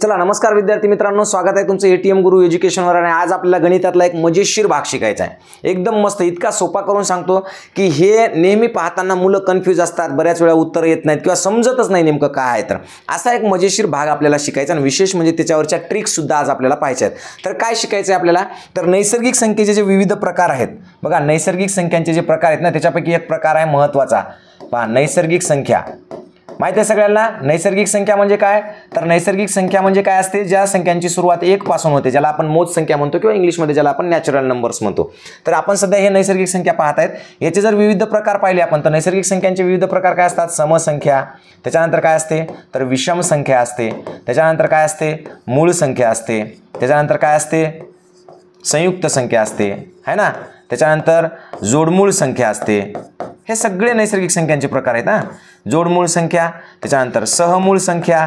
चला नमस्कार विद्यार्थी मित्रांनो, स्वागत आहे तुमचं एटीएम गुरु एज्युकेशनवर। आणि आज आपल्याला गणितातला एक मजेशीर भाग शिकायचा आहे। एकदम मस्त, इतका सोपा करून सांगतो की हे नेहमी पाहताना मुलं कन्फ्यूज असतात, बऱ्याच वेळा उत्तर येत नाहीत किंवा समजतच नाही नेमकं काय आहे। तर असा एक मजेशीर भाग आपल्याला शिकायचा आणि विशेष म्हणजे त्याच्यावरच्या ट्रिक्स सुद्धा आज आपल्याला पाहायच्या आहेत। तर काय शिकायचं आहे आपल्याला, तर नैसर्गिक संख्येचे जे विविध प्रकार आहेत बघा, नैसर्गिक संख्यांचे जे प्रकार आहेत ना, त्याच्यापैकी एक प्रकार आहे महत्त्वाचा। पहा, नैसर्गिक संख्या माहिती आहे सगळ्यांना। नैसर्गिक संख्या म्हणजे काय, तर नैसर्गिक संख्या म्हणजे काय असते, ज्या संख्यांची सुरुवात 1 पासून होते, ज्याला आपण मोज संख्या म्हणतो किंवा इंग्लिशमध्ये ज्याला आपण नॅचरल नंबर्स म्हणतो। तर आपण सध्या हे नैसर्गिक संख्या पाहत आहेत। याचे जर विविध प्रकार पाहिले आपण, तर नैसर्गिक संख्यांचे विविध प्रकार काय असतात, समसंख्या, त्याच्यानंतर काय असते तर विषम संख्या असते, त्याच्यानंतर काय असते मूळ संख्या असते, त्याच्यानंतर काय असते संयुक्त संख्या असते, है ना, त्याच्यानंतर जोडमूळ संख्या असते। हे सगळे नैसर्गिक संख्यांचे प्रकार आहेत ना। जोडमूळ संख्या, त्याच्यानंतर सहमूळ संख्या,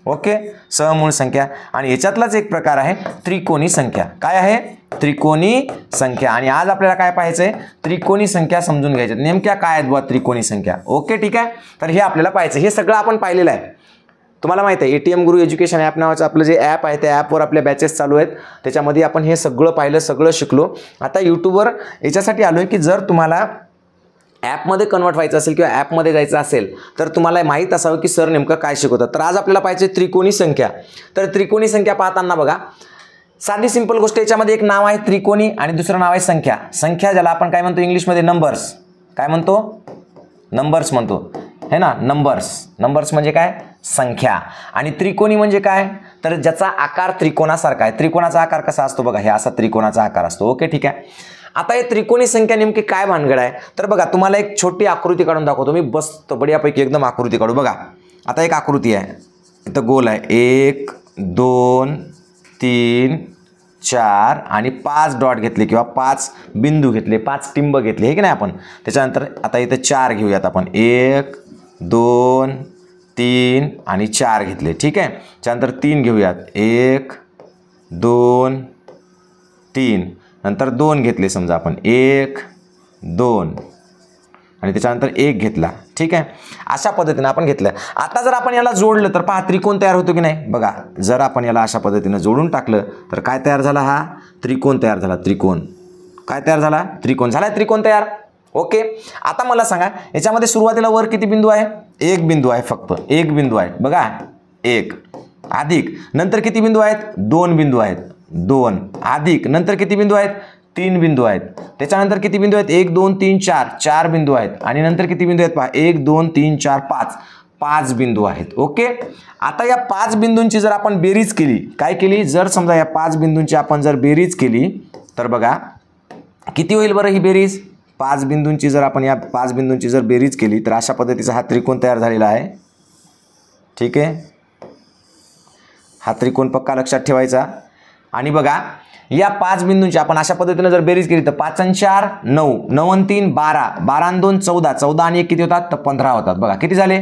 ओके, सहमूळ संख्या। आणि याच्यातलाच एक प्रकार आहे त्रिकोणी संख्या। काय आहे, त्रिकोणी संख्या। आणि आज आपल्याला काय पाहायचंय, त्रिकोणी संख्या समजून घ्यायच्या, नेमक्या काय आहेत बुवा त्रिकोणी संख्या। ओके, ठीक आहे, तर हे आपल्याला पाहायचं। हे सगळं आपण पाहिलेलं आहे, तुम्हाला माहिती आहे। एटीएम गुरु एज्युकेशन ॲप नावाचं आपलं जे ॲप आहे, त्या ॲपवर आपल्या बॅचेस चालू आहेत, त्याच्यामध्ये आपण हे सगळं पाहिलं, सगळं शिकलो। आता यूट्यूबवर याच्यासाठी आलो आहे की जर तुम्हाला ॲपमध्ये कन्वर्ट व्हायचं असेल किंवा ॲपमध्ये जायचं असेल तर तुम्हाला माहीत असावं की सर नेमकं काय शिकवतात। तर आज आपल्याला पाहिजे त्रिकोणी संख्या। तर त्रिकोणी संख्या पाहताना बघा, साधी सिंपल गोष्ट, याच्यामध्ये एक नाव आहे त्रिकोणी आणि दुसरं नाव आहे संख्या। संख्या ज्याला आपण काय म्हणतो इंग्लिशमध्ये नंबर्स, काय म्हणतो नंबर्स म्हणतो, है ना, नंबर्स। नंबर्स म्हणजे काय, संख्या। आणि त्रिकोणी म्हणजे काय, तर ज्याचा आकार त्रिकोणासारखा आहे। त्रिकोणाचा आकार कसा असतो बघा, हे असा त्रिकोणाचा आकार असतो। ओके, ठीक आहे। आता हे त्रिकोणी संख्या नेमकी काय भानगड आहे, तर बघा तुम्हाला एक छोटी आकृती काढून दाखवतो मी, बस बढियापैकी एकदम आकृती काढू। बघा आता एक आकृती आहे, इथं गोल आहे, 1 2 3 4 आणि 5 डॉट घेतले किंवा 5 बिंदू घेतले, 5 टिंब घेतले, हे की नाही आपण। त्याच्यानंतर आता इथं 4 घेऊयात आपण, 1 2 3 आणि 4 घेतले, ठीक आहे। त्यानंतर 3 घेऊयात, 1 2 3, नंतर 2 घेतले समजा आपण, 1 2 आणि त्याच्यानंतर 1 घेतला, ठीक आहे। अशा पद्धतीने आपण घेतलं। आता जर आपण याला जोडलं तर पहा त्रिकोण तयार होतो की नाही। बघा जर आपण याला अशा पद्धतीने जोडून टाकलं तर काय तयार झाला, हा त्रिकोण तयार झाला। त्रिकोण काय तयार झाला, त्रिकोण झाला, त्रिकोण तयार। ओके, आता मला सांगा याच्यामध्ये सुरुवातीला वर किती बिंदू आहे, 1 बिंदू आहे, फक्त 1 बिंदू आहे बघा, 1 अधिक नंतर किती बिंदू आहेत, 2 बिंदू आहेत, 2 अधिक नंतर किती बिंदू आहेत, 3 बिंदू आहेत, त्याच्यानंतर किती बिंदू आहेत, 1 2 3 4, 4 बिंदू आहेत, आणि नंतर किती बिंदू आहेत पहा, 1 2 3 4 5, 5 बिंदू आहेत। ओके, आता या 5 बिंदूंची जर आपण बेरीज केली, काय केली, जर समजा या 5 बिंदूंची आपण जर बेरीज केली तर बघा किती होईल बरं ही बेरीज। 5 बिंदूंची जर आपण या 5 बिंदूंची जर बेरीज केली तर अशा पद्धतीचा हा त्रिकोण तयार झालेला आहे, ठीक आहे। हा त्रिकोण पक्का लक्षात ठेवायचा। आणि बघा या 5 बिंदूंची आपण अशा पद्धतीने जर बेरीज केली तर 5 आणि 4 9, 9 आणि 3 12, 12 आणि 2 14, 14 आणि 1 किती होतात, तर 15 होतात। बघा किती झाले,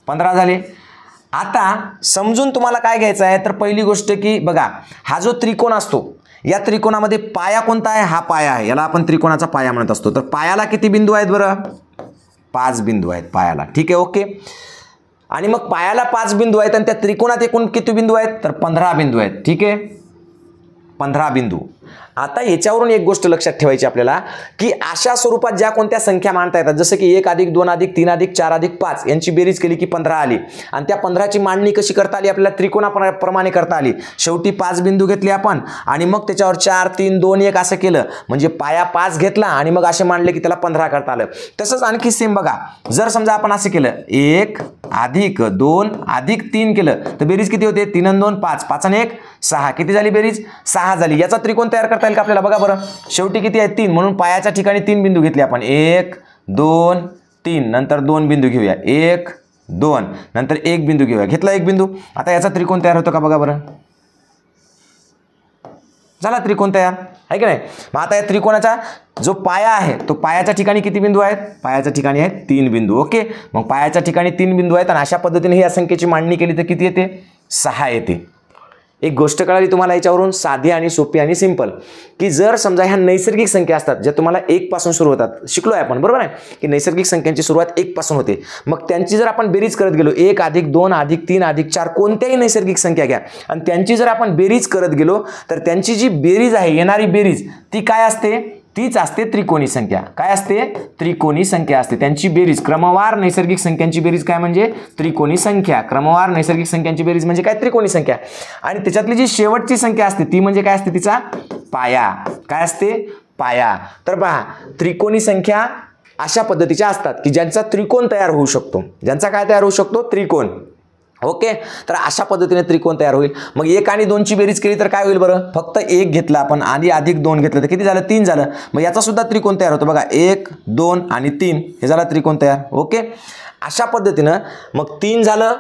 15 झाले। आता समजून तुम्हाला काय घ्यायचं आहे, तर पहिली गोष्ट की बघा हा जो त्रिकोण असतो, या त्रिकोणामध्ये पाया कोणता आहे, हा पाया आहे, याला आपण त्रिकोणाचा पाया म्हणत असतो। तर पायाला किती बिंदू आहेत बरं, 5 बिंदू आहेत पायाला, ठीक आहे। ओके, आणि मग पायाला 5 बिंदू आहेत आणि त्या त्रिकोणात एकूण किती बिंदू आहेत, तर 15 बिंदू आहेत, ठीक आहे, 15 बिंदू। आता याच्यावरून एक गोष्ट लक्षात ठेवायची आपल्याला की अशा स्वरूपात ज्या कोणत्या संख्या मांडता येतात, जसं की 1 अधिक 2 अधिक 3 अधिक 4 अधिक 5 यांची बेरीज केली की 15 आली, आणि त्या 15ची मांडणी कशी करता आली आपल्याला, त्रिकोणाप्रमाणे करता आली। शेवटी 5 बिंदू घेतले आपण आणि मग त्याच्यावर 4 3 2 1 असं केलं, म्हणजे पाया 5 घेतला आणि मग असे मांडले की त्याला 15 करता आलं। तसंच आणखी सेम बघा, जर समजा आपण असं केलं 1 अधिक 2 अधिक 3 केलं तर बेरीज किती होते, 3 आणि 2 5, 5 आणि 1 6, किती झाली बेरीज, 6 झाली। याचा त्रिकोण तयार करता येईल का आपल्याला, बघा बरं, शेवटी किती आहे 3, म्हणून पायाच्या ठिकाणी 3 बिंदू घेतले आपण, 1 2 3, नंतर 2 बिंदू घेऊया, 1 2 नंतर 1 बिंदू घेऊया, घेतला 1 बिंदू। आता याचा त्रिकोण तयार होतो का बघा बरं, झाला त्रिकोण तयार, आहे की नाही। मग आता या त्रिकोणाचा जो पाया आहे तो पायाच्या ठिकाणी किती बिंदू आहेत, पायाच्या ठिकाणी आहेत 3 बिंदू। ओके, मग पायाच्या ठिकाणी 3 बिंदू आहेत आणि अशा पद्धतीने या संख्येची मांडणी केली तर किती येते, 6 येते। एक गोष्ट कळाली तुम्हाला याच्यावरून, साधी आणि सोपी आणि सिंपल, की जर समजा ह्या नैसर्गिक संख्या असतात ज्या तुम्हाला 1 पासून सुरू होतात, शिकलोय आपण बरोबर आहे की नैसर्गिक संख्यांची सुरुवात 1 पासून होते, मग त्यांची जर आपण बेरीज करत गेलो 1 + 2 + 3 + 4 कोणत्याही नैसर्गिक संख्या घ्या आणि त्यांची जर आपण बेरीज करत गेलो तर त्यांची जी बेरीज आहे, येणारी बेरीज ती काय असते, तीच असते त्रिकोणी संख्या. काय असते, त्रिकोणी संख्या असते. त्यांची बेरीज, क्रमवार नैसर्गिक संख्यांची बेरीज काय म्हणजे त्रिकोणी संख्या. क्रमवार नैसर्गिक संख्यांची बेरीज म्हणजे काय, त्रिकोणी संख्या. आणि त्याच्यातली जी शेवटची संख्या असते ती म्हणजे काय असते, तिचा पाया. काय असते, पाया. तर पहा त्रिकोणी संख्या अशा पद्धतीच्या असतात की ज्यांचा त्रिकोण तयार होऊ शकतो. ज्यांचा काय तयार होऊ शकतो, त्रिकोण. ओके, तर अशा पद्धतीने त्रिकोण तयार होईल. मग 1 आणि 2 ची बेरीज केली तर काय होईल बरं, फक्त 1 घेतला आपण आणि अधिक 2 घेतलं तर किती झालं, 3 झालं. मग याचा सुद्धा त्रिकोण तयार होतो बघा, 1 2 आणि 3 हे झाला त्रिकोण तयार. ओके, अशा पद्धतीनं मग 3 झालं,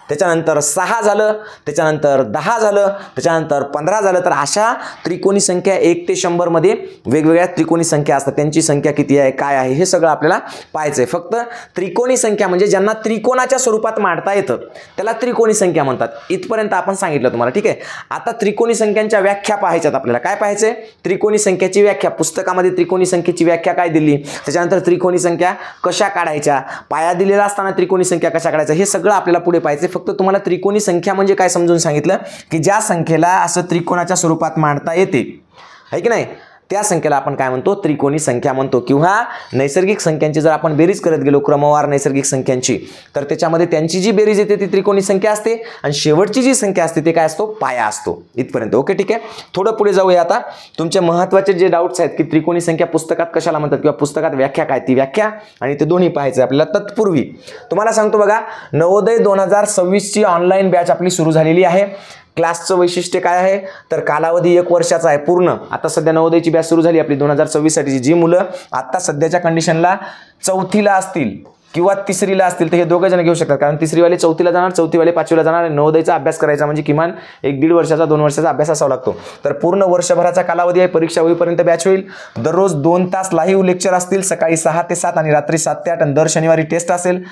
त्याच्यानंतर 6 झालं, त्याच्यानंतर 10 झालं, त्याच्यानंतर 15 झालं. तर अशा त्रिकोणी संख्या 1 ते 100 मध्ये वेगवेगळ्या त्रिकोणी संख्या असतात. त्यांची संख्या किती आहे, काय आहे, हे सगळं आपल्याला पाहायचं आहे. फक्त त्रिकोणी संख्या म्हणजे ज्यांना त्रिकोणाच्या स्वरूपात मांडता येतं त्याला त्रिकोणी संख्या म्हणतात. इथपर्यंत आपण सांगितलं तुम्हाला. ठीक आहे, आता त्रिकोणी संख्यांच्या व्याख्या पाहायच्यात आपल्याला. काय पाहायचंय, त्रिकोणी संख्येची व्याख्या. पुस्तकामध्ये त्रिकोणी संख्येची व्याख्या काय दिली, त्याच्यानंतर त्रिकोणी संख्या कशा काढायच्या, पाया दिलेला असताना त्रिकोणी संख्या कशा काढायच्या, हे सगळं आपल्याला पुढे पाहायचं. फक्त तुम्हाला त्रिकोणी संख्या म्हणजे काय समजून सांगितलं की ज्या संख्येला असं त्रिकोणाच्या स्वरूपात मांडता येते, आहे की नाही, त्या संख्येला आपण काय म्हणतो, त्रिकोणी संख्या म्हणतो. किंवा नैसर्गिक संख्यांची जर आपण बेरीज करत गेलो, क्रमवार नैसर्गिक संख्यांची, तर त्याच्यामध्ये त्यांची जी बेरीज येते ती त्रिकोणी संख्या असते आणि शेवटची जी संख्या असते ते काय असतो, पाया असतो. इथपर्यंत ओके. ठीक आहे, थोडं पुढे जाऊया आता. तुमचे महत्त्वाचे जे डाऊट्स आहेत की त्रिकोणी संख्या पुस्तकात कशाला म्हणतात किंवा पुस्तकात व्याख्या काय, ती व्याख्या आणि ते दोन्ही पाहायचं आपल्याला. तत्पूर्वी तुम्हाला सांगतो बघा, नवोदय 2026 ची ऑनलाईन बॅच आपली सुरू झालेली आहे. क्लासचं वैशिष्ट्य काय आहे, तर कालावधी 1 वर्षाचा आहे पूर्ण. आता सध्या नवोदयची बॅच सुरू झाली आपली 2026 साठीची. जी मुलं आता सध्याच्या कंडिशनला 4थीला असतील किंवा 3रीला असतील तर हे दोघे जण घेऊ शकतात, कारण 3रीवाले 4थीला जाणार, 4थीवाले 5वीला जाणार. नवोदयचा अभ्यास करायचा म्हणजे किमान 1-1.5 वर्षाचा 2 वर्षाचा अभ्यास असावा लागतो. तर पूर्ण वर्षभराचा कालावधी आहे. परीक्षा होईपर्यंत बॅच होईल. दररोज 2 तास लाईव्ह लेक्चर असतील, सकाळी 6 ते 7 आणि रात्री 7 ते 8. आणि दर शनिवारी टेस्ट असेल,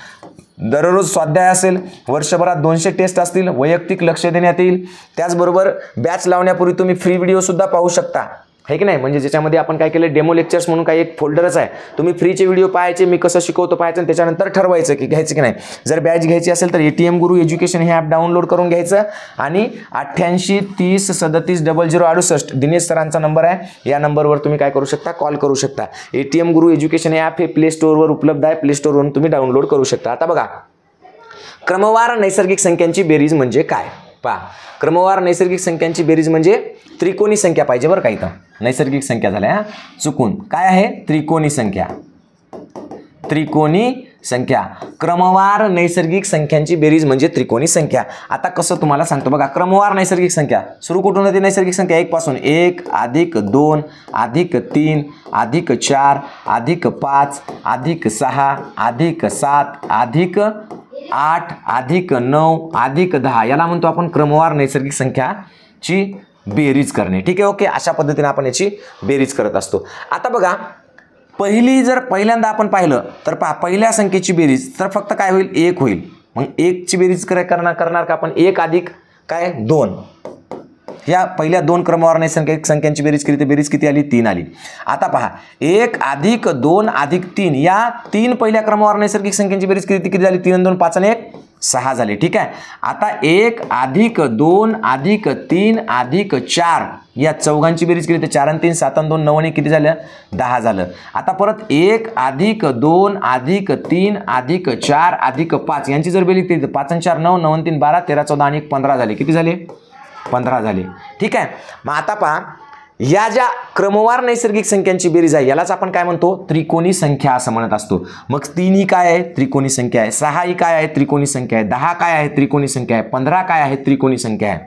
दररोज स्वाध्याय असेल, वर्षभरात 200 टेस्ट असतील, वैयक्तिक लक्ष देण्यात येईल. त्याचबरोबर बॅच लावण्यापूर्वी तुम्ही फ्री व्हिडिओ सुद्धा पाहू शकता, है की नाही. म्हणजे ज्याच्यामध्ये आपण काय केलं, डेमो लेक्चर्स म्हणून काही एक फोल्डरच आहे. तुम्ही फ्रीचे व्हिडिओ पाहायचे, मी कसं शिकवतो पाहायचं आणि त्याच्यानंतर ठरवायचं की घ्यायचं की नाही. जर बॅच घ्यायची असेल तर ATM गुरु एज्युकेशन हे ॲप डाउनलोड करून घ्यायचं आणि 88 30 37 0068 दिनेश सरांचा नंबर आहे, या नंबरवर तुम्ही काय करू शकता, कॉल करू शकता. ATM गुरु एज्युकेशन हे ॲप हे प्ले स्टोअरवर उपलब्ध आहे, प्ले स्टोअरवरून तुम्ही डाउनलोड करू शकता. आता बघा, क्रमवार नैसर्गिक संख्यांची बेरीज म्हणजे काय पहा. क्रमवार नैसर्गिक संख्यांची बेरीज म्हणजे त्रिकोणी संख्या पाहिजे बरं का. इथं नैसर्गिक संख्या झाल्या चुकून, काय आहे, त्रिकोणी संख्या. त्रिकोणी संख्या, क्रमवार नैसर्गिक संख्यांची बेरीज म्हणजे त्रिकोणी संख्या. आता कसं तुम्हाला सांगतो बघा, क्रमवार नैसर्गिक संख्या सुरू कुठून होते, नैसर्गिक संख्या 1 पासून. 1 + 2 + 3 + 4 + 5 + 6 + 7 + 8 + 9 + 10 याला म्हणतो आपण क्रमवार नैसर्गिक संख्याची बेरीज करणे. ठीक आहे, ओके. अशा पद्धतीने आपण याची बेरीज करत असतो. आता बघा, पहिल्यांदा आपण पाहिलं तर पहा, पहिल्या संख्येची बेरीज तर फक्त काय होईल, 1 होईल. मग 1 ची बेरीज करणार का आपण, 1 अधिक काय 2. या पहिल्या 2 क्रमवार नैसर्गिक संख्यांची बेरीज केली तर बेरीज किती आली, 3 आली. आता पहा, 1 + 2 + 3 या 3 पहिल्या क्रमवार नैसर्गिक संख्यांची बेरीज किती झाली, 3 आणि 2 5 आणि 1 6 झाली. ठीक आहे. आता 1 + 2 + 3 + 4 या चौघांची बेरीज केली तर 4 आणि 3 7 आणि 2 9 आणि किती झालं, 10 झालं. आता परत 1 + 2 + 3 + 4 + 5 यांची जर बेरीज केली तर 5 आणि 4 9 9 आणि 3 12 13 14 आणि 1 15 झाले. किती झाले, 15 झाले. ठीक आहे. मग आता पहा, या ज्या क्रमवार नैसर्गिक संख्यांची बेरीज आहे यालाच आपण काय म्हणतो, त्रिकोणी संख्या असं म्हणत असतो. मग 3 ही काय आहे, त्रिकोणी संख्या आहे. 6 ही काय आहे, त्रिकोणी संख्या आहे. 10 काय आहे, त्रिकोणी संख्या आहे. 15 काय आहे, त्रिकोणी संख्या आहे.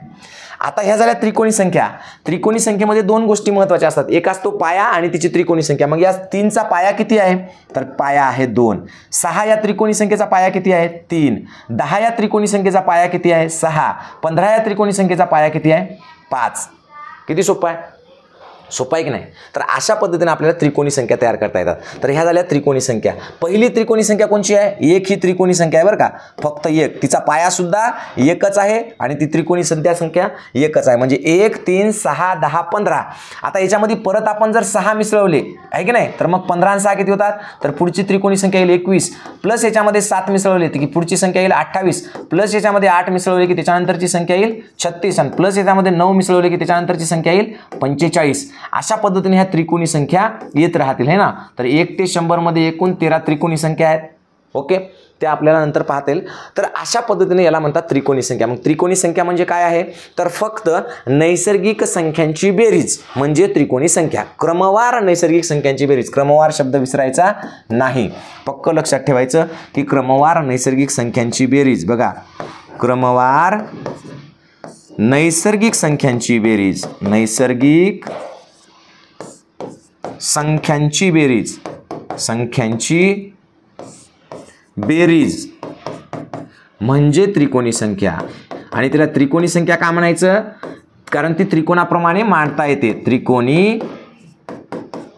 आता ह्या झाल्या त्रिकोणी संख्या. त्रिकोणी संख्येमध्ये 2 गोष्टी महत्त्वाच्या असतात, एक असतो पाया आणि तिची त्रिकोणी संख्या. मग या 3चा पाया किती आहे, तर पाया आहे 2. 6 या त्रिकोणी संख्येचा पाया किती आहे, 3. 10 या त्रिकोणी संख्येचा पाया किती आहे, 6. 15 या त्रिकोणी संख्येचा पाया किती आहे, 5. किती सोपं आहे. सोपं आहे की नाही? तर अशा पद्धतीने आपल्याला त्रिकोणी संख्या तयार करता येतात. तर ह्या झाल्या त्रिकोणी संख्या. पहिली त्रिकोणी संख्या कोणची आहे? एक ही त्रिकोणी संख्या आहे बरं का, फक्त एक. तिचा पाया सुद्धा एकच आहे आणि ती त्रिकोणी संख्या एकच आहे. म्हणजे 1 3 6 10 15. आता याच्यामध्ये परत आपण जर 6 मिसळवले आहे की नाही, तर मग 15 आणि 6 किती होतात? तर पुढची त्रिकोणी संख्या येईल 21, प्लस याच्यामध्ये 7 मिसळवले की पुढची संख्या येईल 28, प्लस याच्यामध्ये 8 मिसळवले की त्याच्यानंतरची संख्या येईल 36 आणि प्लस याच्यामध्ये 9 मिसळवले की त्याच्यानंतरची संख्या येईल 45. अशा पद्धतीने ह्या त्रिकोणी संख्या येत राहतील है ना. तर 1 ते 100 मध्ये एकूण 13 त्रिकोणी संख्या आहेत. ओके, ते आपल्याला नंतर पाहता येईल. तर अशा पद्धतीने याला म्हणतात त्रिकोणी संख्या. मग त्रिकोणी संख्या म्हणजे काय आहे? तर फक्त नैसर्गिक संख्यांची बेरीज म्हणजे त्रिकोणी संख्या. क्रमवार नैसर्गिक संख्यांची बेरीज. क्रमवार शब्द विसरायचा नाही, पक्क लक्षात ठेवायचं की क्रमवार नैसर्गिक संख्यांची बेरीज. बघा, क्रमवार नैसर्गिक संख्यांची बेरीज, नैसर्गिक संख्यांची बेरीज, संख्यांची बेरीज म्हणजे त्रिकोणी संख्या. आणि तिला त्रिकोणी संख्या का म्हणायचं? कारण ती त्रिकोणाप्रमाणे मांडता येते. त्रिकोणी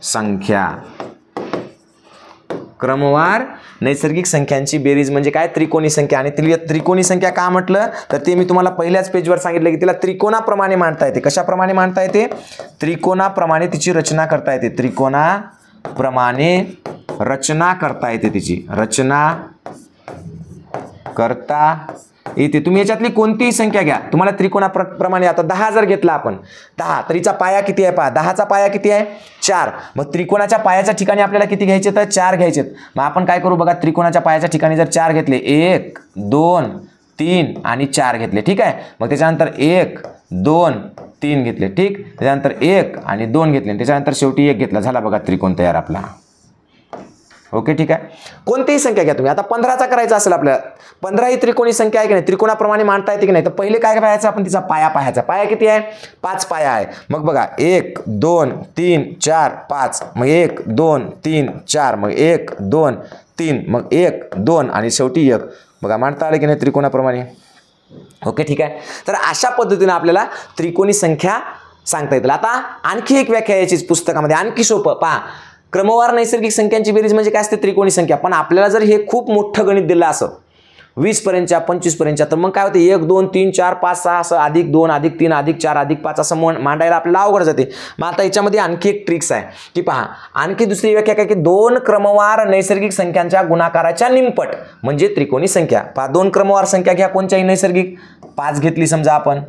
संख्या, क्रमवार नैसर्गिक संख्यांची बेरीज म्हणजे काय? त्रिकोणी संख्या. आणि तिला त्रिकोणी संख्या का म्हटलं तर ते मी तुम्हाला पहिल्याच पेजवर सांगितलं की तिला त्रिकोणाप्रमाणे मांडता येते. कशाप्रमाणे मांडता येते? त्रिकोणाप्रमाणे तिची रचना करता येते. त्रिकोणाप्रमाणे रचना करता येते, तिची रचना करता येते. तुम्ही याच्यातली कोणतीही संख्या घ्या, तुम्हाला त्रिकोणाप्रमाणे. आता 10 जर घेतला आपण, 10 तर हिचा पाया किती आहे? पहा, 10चा पाया किती आहे? 4. मग त्रिकोणाच्या पायाच्या ठिकाणी आपल्याला किती घ्यायचे? तर 4 घ्यायचे. मग आपण काय करू बघा, त्रिकोणाच्या पायाच्या ठिकाणी जर 4 घेतले, 1 2 3 आणि 4 घेतले, ठीक आहे. मग त्याच्यानंतर 1 2 3 घेतले, ठीक. त्याच्यानंतर 1 आणि 2 घेतले, त्याच्यानंतर शेवटी 1 घेतला. झाला बघा त्रिकोण तयार आपला. ओके, ठीक आहे. कोणतीही संख्या घ्या तुम्ही. आता 15चा करायचा असेल आपल्याला, 15 ही त्रिकोणी संख्या आहे की नाही? त्रिकोणाप्रमाणे मांडता येते की नाही? तर पहिले काय पाहायचं आपण? तिचा पाया पाहायचा. पाया किती आहे? 5 पाया आहे. मग बघा, 1 2 3 4 5, मग 1 2 3 4, मग 1 2 3, मग 1 2 आणि शेवटी 1. बघा, मांडता आले की नाही त्रिकोणाप्रमाणे? ओके, ठीक आहे. तर अशा पद्धतीने आपल्याला त्रिकोणी संख्या सांगता येतील. आता आणखी एक व्याख्या याचीच पुस्तकामध्ये, आणखी सोपं पहा. क्रमवार नैसर्गिक संख्यांची बेरीज म्हणजे काय असते? त्रिकोणी संख्या. पण आपल्याला जर हे खूप मोठं गणित दिलं असं 20 पर्यंतच्या 25 पर्यंतच्या, तर मग काय होते? 1 2 3 4 5 6 असं अधिक 2 अधिक 3 अधिक 4 अधिक 5 असं मांडायला आपल्याला अवघड जाते. मग आता याच्यामध्ये आणखी एक ट्रिक्स आहे की पहा, आणखी दुसरी व्याख्या काय की 2 क्रमवार नैसर्गिक संख्यांच्या गुणाकाराच्या निमपट म्हणजे त्रिकोणी संख्या. पहा, 2 क्रमवार संख्या घ्या कोणत्याही नैसर्गिक. 5 घेतली समजा आपण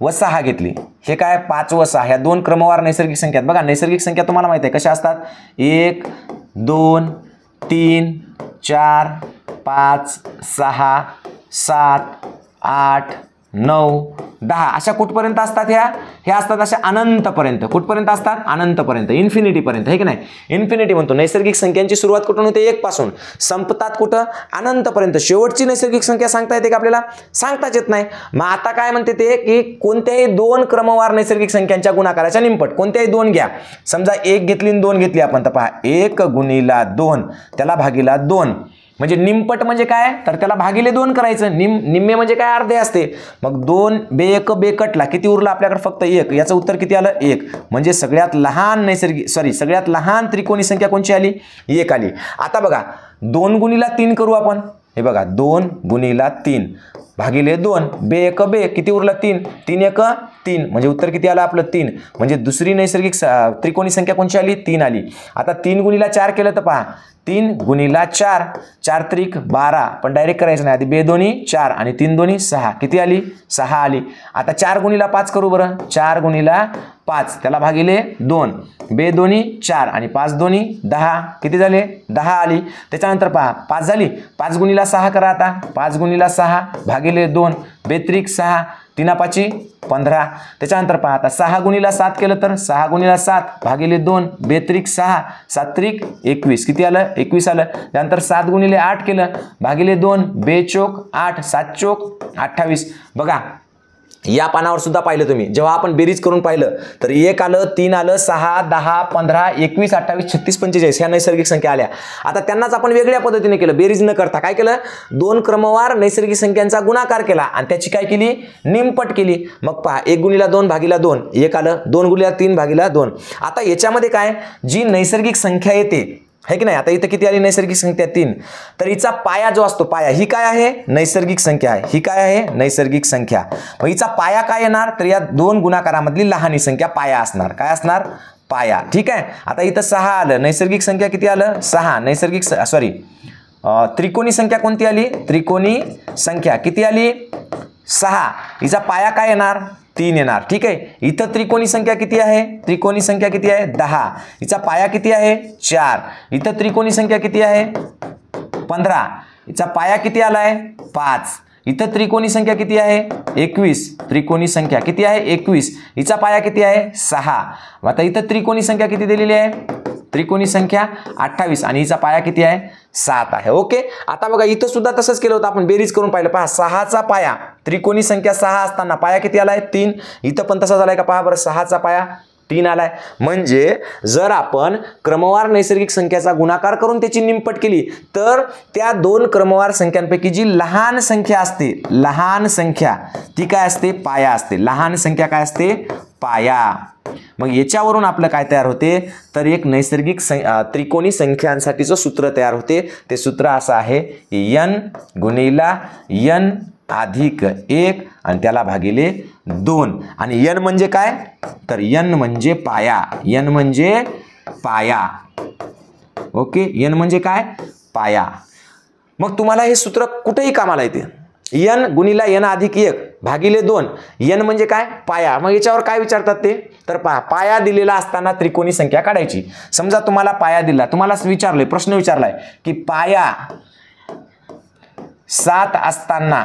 व 6 घेतली, हे काय? 5 व 6 ह्या 2 क्रमवार नैसर्गिक संख्या. बघा, नैसर्गिक संख्या तुम्हाला माहिती आहे कशा असतात? 1 2 3 4 5 6 7 8 9 10 अशा कुठपर्यंत असतात? ह्या असतात अशा अनंतपर्यंत. कुठपर्यंत असतात? अनंतपर्यंत, इन्फिनिटीपर्यंत, हे की नाही? इन्फिनिटी म्हणतो. नैसर्गिक संख्यांची सुरुवात कुठून होते? 1 पासून. संपतात कुठं? अनंतपर्यंत. शेवटची नैसर्गिक संख्या सांगता येते का आपल्याला? सांगताच येत नाही. मग आता काय म्हणते ते की कोणत्याही 2 क्रमवार नैसर्गिक संख्यांच्या गुणाकाराच्या निमपट. कोणत्याही 2 घ्या. समजा 1 घेतली आणि 2 घेतली आपण, तर पहा 1 गुणिला 2 त्याला भागीला 2 म्हणजे निमपट म्हणजे काय? तर त्याला भागिले 2 करायचं. निम्मे म्हणजे काय? अर्धे असते. मग 2 बेक बेकटला किती उरला आपल्याकडे? फक्त 1. याचं उत्तर किती आलं? 1. म्हणजे सगळ्यात लहान सगळ्यात लहान त्रिकोणी संख्या कोणची आली? 1 आली. आता बघा, 2 गुणिला 3 करू आपण. हे बघा, 2 गुणिला 3 भागिले 2, बेक बे किती उरला? 3. 3 1 3 म्हणजे उत्तर किती आलं आपलं? 3. म्हणजे दुसरी नैसर्गिक त्रिकोणी संख्या कोणची आली? 3 आली. आता 3 गुणिला 4 केलं तर पहा, 3 गुणिला 4, 4 त्रिक 12, पण डायरेक्ट करायचं नाही. आधी 2 दोन्ही 4 आणि 3 दोन्ही 6, किती आली? 6 आली. आता 4 गुणिला 5 करू बरं. 4 गुणिला 5 त्याला भागिले 2, 2 दोन्ही 4 आणि 5 दोन्ही 10, किती झाले? 10 आली. त्याच्यानंतर पहा 5 झाली. 5 गुणिला 6 करा आता. 5 गुणिला 6 भागिले 2, 2 त्रिक 6, 3 5 15. त्याच्यानंतर पहा आता 6 गुणिला 7 केलं तर 6 गुणिला 7 भागिले 2, 2 त्रिक 6, 7 त्रिक 21, किती आलं? 21 आलं. त्यानंतर 7 गुणिले 8 केलं भागिले 2, 2 चोक 8, 7 चोक 28. बघा, या पानावर सुद्धा पाहिलं तुम्ही, जेव्हा आपण बेरीज करून पाहिलं तर 1 आलं, 3 आलं, 6, 10, 15, 21, 28, 36, 45 ह्या नैसर्गिक संख्या आल्या. आता त्यांनाच आपण वेगळ्या पद्धतीने केलं, बेरीज न करता काय केलं, 2 क्रमवार नैसर्गिक संख्यांचा गुणाकार केला आणि त्याची काय केली, निमपट केली. मग पहा 1 गुणिला 2 भागिला 2 1 आलं, 2 गुणिला 3 भागिला 2. आता याच्यामध्ये काय, जी नैसर्गिक संख्या येते है की नाही, आता इथं किती आली नैसर्गिक संख्या 3, तर हिचा पाया जो असतो, पाया ही काय आहे, नैसर्गिक संख्या आहे, ही काय आहे, नैसर्गिक संख्या. मग हिचा पाया काय येणार, तर या 2 गुणाकारामधली लहानी संख्या पाया असणार, काय असणार, पाया. ठीक आहे. आता इथं 6 आलं, नैसर्गिक संख्या किती आलं, 6. नैसर्गिक त्रिकोणी संख्या कोणती आली, त्रिकोणी संख्या किती आली, 6. हिचा पाया काय येणार, 3 येणार. ठीक आहे. इथं त्रिकोणी संख्या किती आहे, त्रिकोणी संख्या किती आहे, 10. हिचा पाया किती आहे, 4. इथं त्रिकोणी संख्या किती आहे, 15. हिचा पाया किती आलाय, 5. इथं त्रिकोणी संख्या किती आहे, 21. त्रिकोणी संख्या किती आहे, 21. हिचा पाया किती आहे, 6. आता इथं त्रिकोणी संख्या किती दिलेली आहे, त्रिकोणी संख्या 28 आणि हिचा पाया किती आहे, 7 आहे. ओके. आता बघा इथं सुद्धा तसंच केलं होतं, आपण बेरीज करून पाहिलं. पहा 6चा पाया, त्रिकोणी संख्या 6 असताना पाया किती आलाय, 3. इथं पण तसा झालाय का, पहा बरं 6चा पाया 3 आलाय. म्हणजे जर आपण क्रमवार नैसर्गिक संख्याचा गुणाकार करून त्याची निमपट केली तर त्या 2 क्रमवार संख्यांपैकी जी लहान संख्या असते, लहान संख्या ती काय असते, पाया असते. लहान संख्या काय असते, पाया. मग याच्यावरून आपलं काय तयार होते, तर एक नैसर्गिक त्रिकोणी संख्यांसाठीचं सूत्र तयार होते. ते सूत्र असं आहे, n गुणिला n अधिक 1 आणि त्याला भागिले 2. आणि n म्हणजे काय, तर n म्हणजे पाया, n म्हणजे पाया. ओके. n म्हणजे काय, पाया. मग तुम्हाला हे सूत्र कुठेही कामाला येते, n गुणिला n अधिक 1 भागिले 2. n म्हणजे काय, पाया. मग याच्यावर काय विचारतात ते, तर पहा पाया दिलेला असताना त्रिकोणी संख्या काढायची. समजा तुम्हाला पाया दिला, तुम्हाला विचारले, प्रश्न विचारलाय की पाया 7 असताना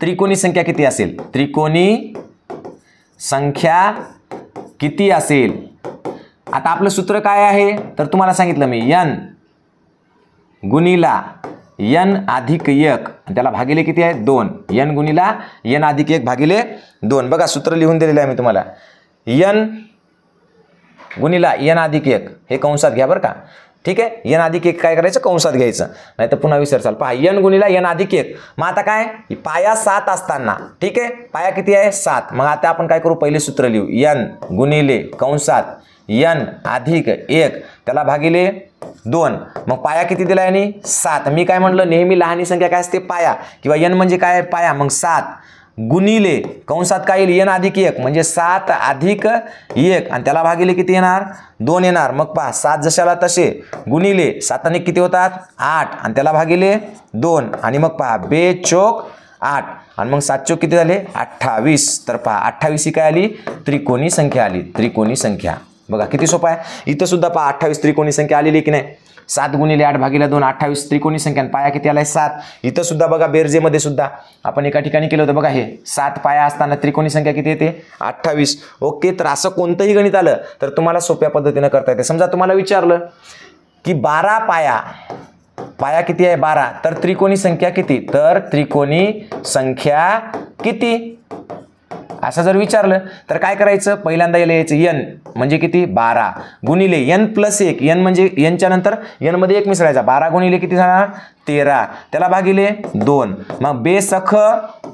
त्रिकोणी संख्या किती असेल, त्रिकोणी संख्या किती असेल. आता आपलं सूत्र काय आहे, तर तुम्हाला सांगितलं मी, n गुणिला n अधिक 1 त्याला भागिले किती आहे, 2. n गुणिला n अधिक 1 भागिले 2. बघा सूत्र लिहून दिलेलं आहे मी तुम्हाला, n गुणिला n अधिक 1 हे कंसात घ्या बरं का. ठीक आहे. n अधिक 1 काय करायचं, कंसात घ्यायचं, नाही तर पुन्हा विसरसाल. पहा n गुणिला n अधिक 1. मग आता काय, पाया 7 असताना, ठीक आहे, पाया किती आहे, 7. मग आता आपण काय करू, पहिले सूत्र लिहू, n गुणिले कंसात n अधिक 1 त्याला भागिले 2. मग पाया किती दिला यांनी, 7. मी काय म्हटलं, नेहमी लहानी संख्या काय असते, पाया, किंवा n म्हणजे काय, पाया. मग 7 गुणिले कंसात काय येईल, n अधिक 1 म्हणजे 7 अधिक 1 आणि त्याला भागिले किती येणार, 2 येणार. मग पहा 7 जशाला तसे गुणिले 7 आणि किती होतात, 8 आणि त्याला भागिले 2 आणि मग पहा 2 चोक 8 आणि मग 7 चोक किती झाले, 28. तर पहा 28 ही काय आली, त्रिकोणी संख्या आली, त्रिकोणी संख्या. बघा किती सोपं आहे. इथं सुद्धा पहा 28 त्रिकोणी संख्या आलेली की नाही. 7 गुणिले 8 भागिले 2 28 त्रिकोणी संख्या. पाया किती आलाय, 7. इथं सुद्धा बघा बेरजेमध्ये सुद्धा आपण एका ठिकाणी केलं होतं बघा, हे 7 पाया असताना त्रिकोणी संख्या किती येते, 28. ओके. तर असं कोणतंही गणित आलं तर तुम्हाला सोप्या पद्धतीने करता येते. समजा तुम्हाला विचारलं की 12 पाया, पाया किती आहे, 12, तर त्रिकोणी संख्या किती, तर त्रिकोणी संख्या किती असं जर विचारलं तर काय करायचं, पहिल्यांदा याला यायचं n म्हणजे किती, 12 गुणिले n प्लस 1. n म्हणजे n च्या नंतर n मध्ये 1 मिसळायचा. 12 गुणिले किती झाला, 13 त्याला भागिले 2. मग 2 सख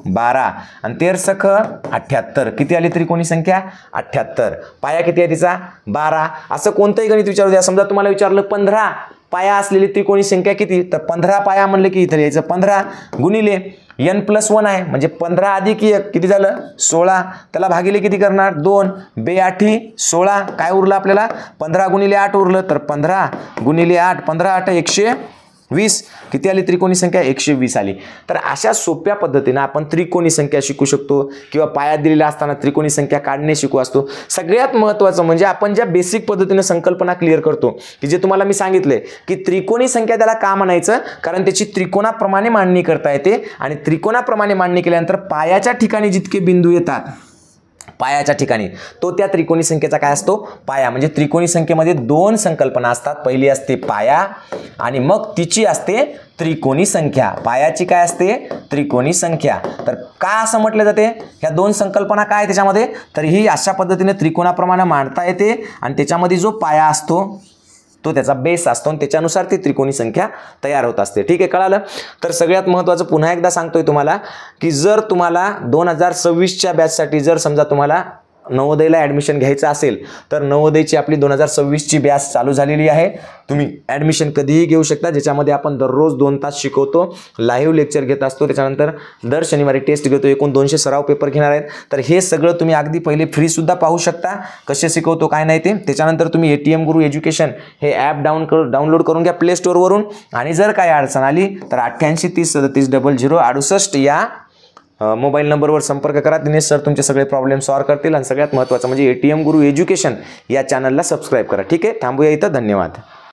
12 आणि 13 सख 78. किती आली त्रिकोणी संख्या, 78. पाया किती आहे तिचा, 12. असं कोणतंही गणित विचारू द्या. समजा तुम्हाला विचारलं 15 पाया असलेली त्रिकोणी संख्या किती, तर 15 पाया म्हणले की इथं यायचं 15 गुणिले n प्लस 1 आहे म्हणजे 15 अधिक 1 किती झालं, 16. त्याला भागिले किती करणार, 2. 2 8 16. काय उरलं आपल्याला, 15 गुणिले 8 उरलं. तर 15 गुणिले 8, 15 8 120. किती आली त्रिकोणी संख्या, 120 आली. तर अशा सोप्या पद्धतीने आपण त्रिकोणी संख्या शिकू शकतो किंवा पाया दिलेला असताना त्रिकोणी संख्या काढणे शिकू असतो. सगळ्यात महत्त्वाचं म्हणजे आपण ज्या बेसिक पद्धतीने संकल्पना क्लिअर करतो की जे तुम्हाला मी सांगितले की त्रिकोणी संख्या त्याला का म्हणायचं, कारण त्याची त्रिकोणाप्रमाणे मांडणी करता येते आणि त्रिकोणाप्रमाणे मांडणी केल्यानंतर पायाच्या ठिकाणी जितके बिंदू येतात पायाच्या ठिकाणी, तो त्या त्रिकोणी संख्येचा काय असतो, पाया. म्हणजे त्रिकोणी संख्येमध्ये दोन संकल्पना असतात. पहिली असते पाया आणि मग तिची असते त्रिकोणी संख्या. पायाची काय असते, त्रिकोणी संख्या. तर का असं म्हटलं जाते, ह्या दोन संकल्पना काय त्याच्यामध्ये, तर ही अशा पद्धतीने त्रिकोणाप्रमाणे मांडता येते आणि त्याच्यामध्ये जो पाया असतो तो त्याचा बेस असतो आणि त्याच्यानुसार ती त्रिकोणी संख्या तयार होत असते. ठीक आहे, कळालं. तर सगळ्यात महत्त्वाचं पुन्हा एकदा सांगतोय तुम्हाला की जर तुम्हाला 2026च्या बॅचसाठी जर समजा तुम्हाला नवोदयला ॲडमिशन घ्यायचं असेल तर नवोदयची आपली 2026ची बॅच चालू झालेली आहे. तुम्ही ॲडमिशन कधीही घेऊ शकता, ज्याच्यामध्ये आपण दररोज 2 तास शिकवतो, लाईव्ह लेक्चर घेत असतो, त्याच्यानंतर दर शनिवारी टेस्ट घेतो, एकूण 200 सराव पेपर घेणार आहेत. तर हे सगळं तुम्ही अगदी पहिले फ्रीसुद्धा पाहू शकता, कसे शिकवतो काय नाही ते. त्याच्यानंतर तुम्ही ATM गुरु एज्युकेशन हे ॲप डाउनलोड करून घ्या प्ले स्टोअरवरून. आणि जर काही अडचण आली तर 88 30 37 00 68 या मोबाईल नंबरवर संपर्क करा. दिनेश सर तुमचे सगळे प्रॉब्लेम सॉल्व्ह करतील. आणि सगळ्यात महत्त्वाचं म्हणजे ATM गुरु एज्युकेशन या चॅनलला सबस्क्राईब करा. ठीक आहे, थांबूया इथं. धन्यवाद.